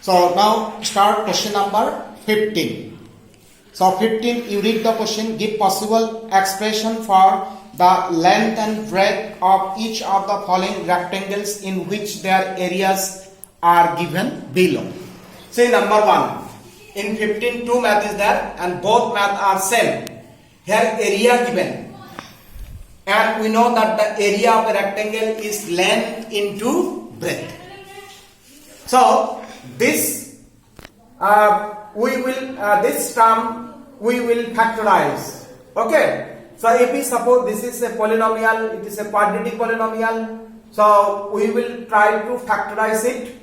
So now start question number 15. So 15, you read the question. Give possible expression for the length and breadth of each of the following rectangles in which their areas are given below. Say number 1. In 15, two math is there and both math are same. Here area given. And we know that the area of a rectangle is length into breadth. So this this term we will factorize. Okay. So if we suppose this is a polynomial, it is a quadratic polynomial. So we will try to factorize it.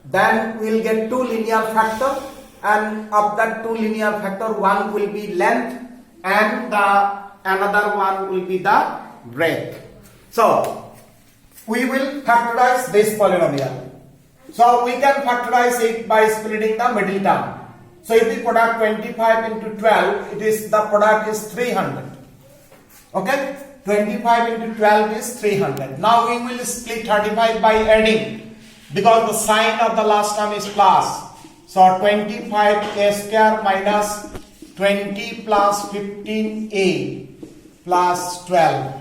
Then we will get two linear factor, and of that two linear factor, one will be length and the another one will be the breadth. So we will factorize this polynomial. So we can factorize it by splitting the middle term. So if we product 25 into 12, the product is 300. Okay, 25 into 12 is 300. Now we will split 35 by adding, because the sign of the last term is plus. So 25 a square minus 20 plus 15a plus 12.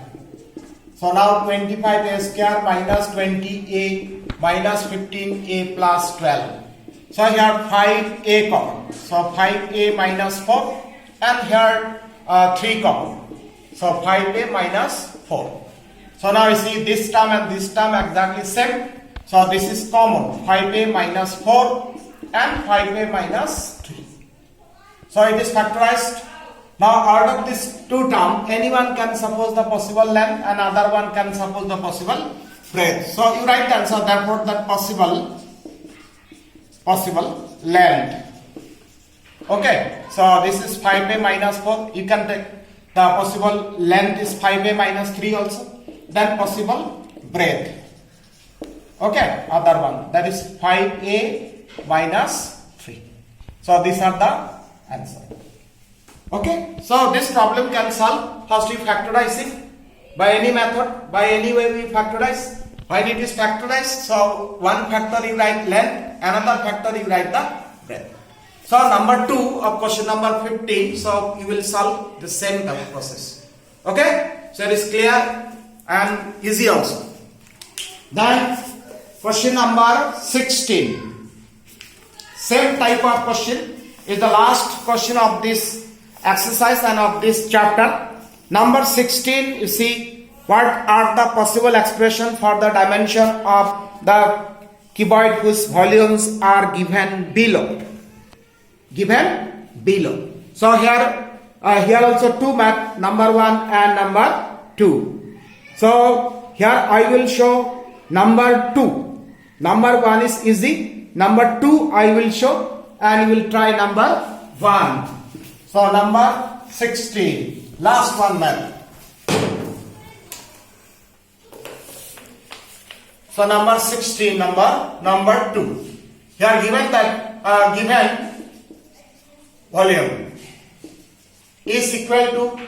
So now 25 a square minus 20a minus 15a plus 12. So here 5a common. So 5a minus 4, and here 3 common. So 5a minus 4. So now you see this term and this term exactly same. So this is common. 5a minus 4 and 5a minus 3. So it is factorized. Now out of these two terms, anyone can suppose the possible length and other one can suppose the possible breadth. So you write the answer, therefore that possible length. Okay, so this is 5a minus 4. You can take the possible length is 5a minus 3 also. Then possible breadth. Okay, other one, that is 5a minus 3. So these are the answer. Okay, so this problem can solve. First we factorize it by any method, by any way we factorize. When it is factorized, so one factor you write length, another factor you write the breadth. So number 2 of question number 15, so you will solve the same type of process. Okay, so it is clear and easy also. Then question number 16. Same type of question is the last question of this exercise and of this chapter. Number 16, you see, what are the possible expression for the dimension of the cuboid whose volumes are given below? Given below. So here also two math, number 1 and number 2. So here I will show number 2. Number 1 is easy. Number 2 I will show, and you will try number 1. So number 16, last one math. So number 16, number 2. Here given that given volume is equal to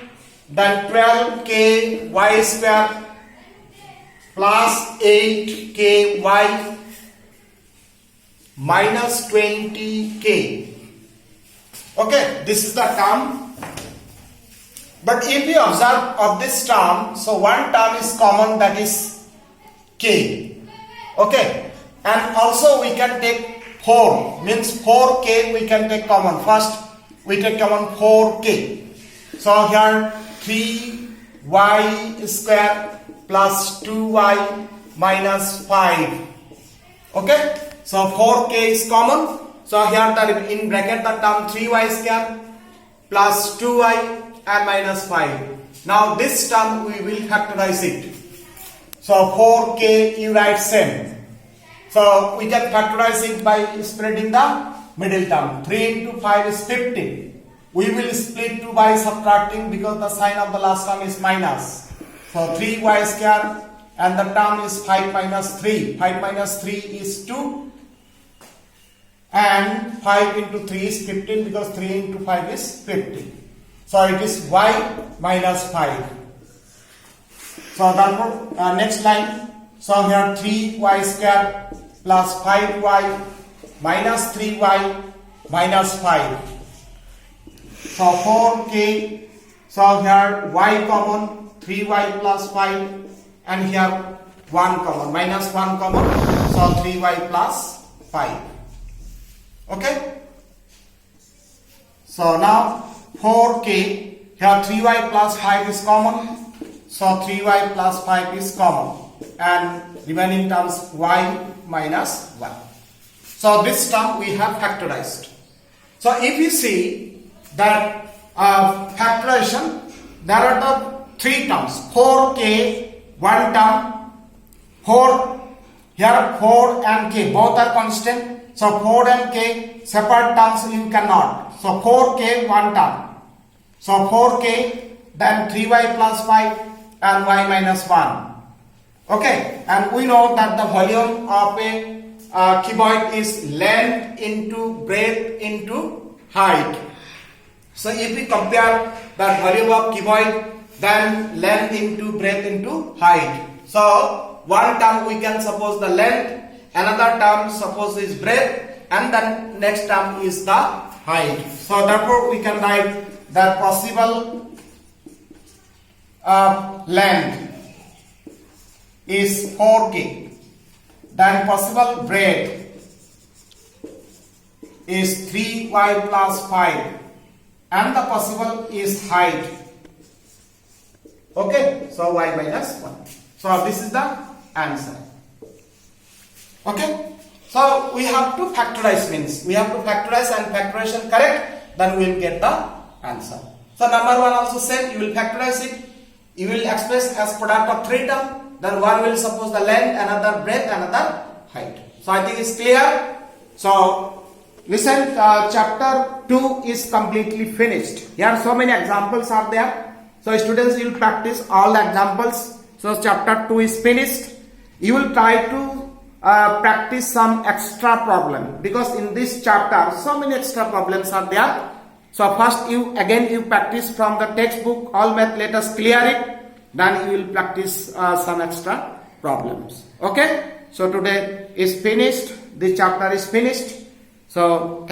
then 12k y square plus 8k y minus 20k. Okay, this is the term. But if you observe of this term, so one term is common, that is k. Okay, and also we can take 4, means 4k we can take common. First we take common 4k. So here 3y square plus 2y minus 5. Okay, so 4k is common. So here in bracket the term 3y square plus 2y and minus 5. Now this term we will factorize it. So 4k you write same. So we can factorize it by splitting the middle term. 3 into 5 is 15. We will split 2 by subtracting, because the sign of the last term is minus. So 3y square, and the term is 5 minus 3. 5 minus 3 is 2. And 5 into 3 is 15, because 3 into 5 is 50. So it is y minus 5. So therefore next line. So here 3y square plus 5y minus 3y minus 5. So 4k, so here y common, 3y plus 5, and here 1 common, minus 1 common, so 3y plus 5. Okay? So now 4k, here 3y plus 5 is common, so 3y plus 5 is common, and remaining terms y minus 1. So this term we have factorized. So if you see that factorization, there are the 3 terms, 4k, 1 term, 4, here 4 and k, both are constant. So 4 and k, separate terms you cannot. So 4k, 1 term. So 4k, then 3y plus 5 and y minus 1. Okay, and we know that the volume of a cuboid is length into breadth into height. So if we compare the volume of cuboid, then length into breadth into height. So one term we can suppose the length, another term suppose is breadth, and then next term is the height. So therefore we can write that possible length is 4k, then possible breadth is 3y plus 5, and the possible is height. Okay, so y minus 1. So this is the answer. Okay, so we have to factorize, means we have to factorize, and factorization correct, then we will get the answer. So number 1 also same, you will factorize it, you will express as product of 3 terms, then one will suppose the length, another breadth, another height. So I think it's clear. So listen, chapter 2 is completely finished. Here so many examples are there. So students, you will practice all the examples. So chapter 2 is finished. You will try to practice some extra problem, because in this chapter so many extra problems are there. So first you practice from the textbook, all math, let us clear it. Then you will practice some extra problems. Okay, so today is finished, this chapter is finished. So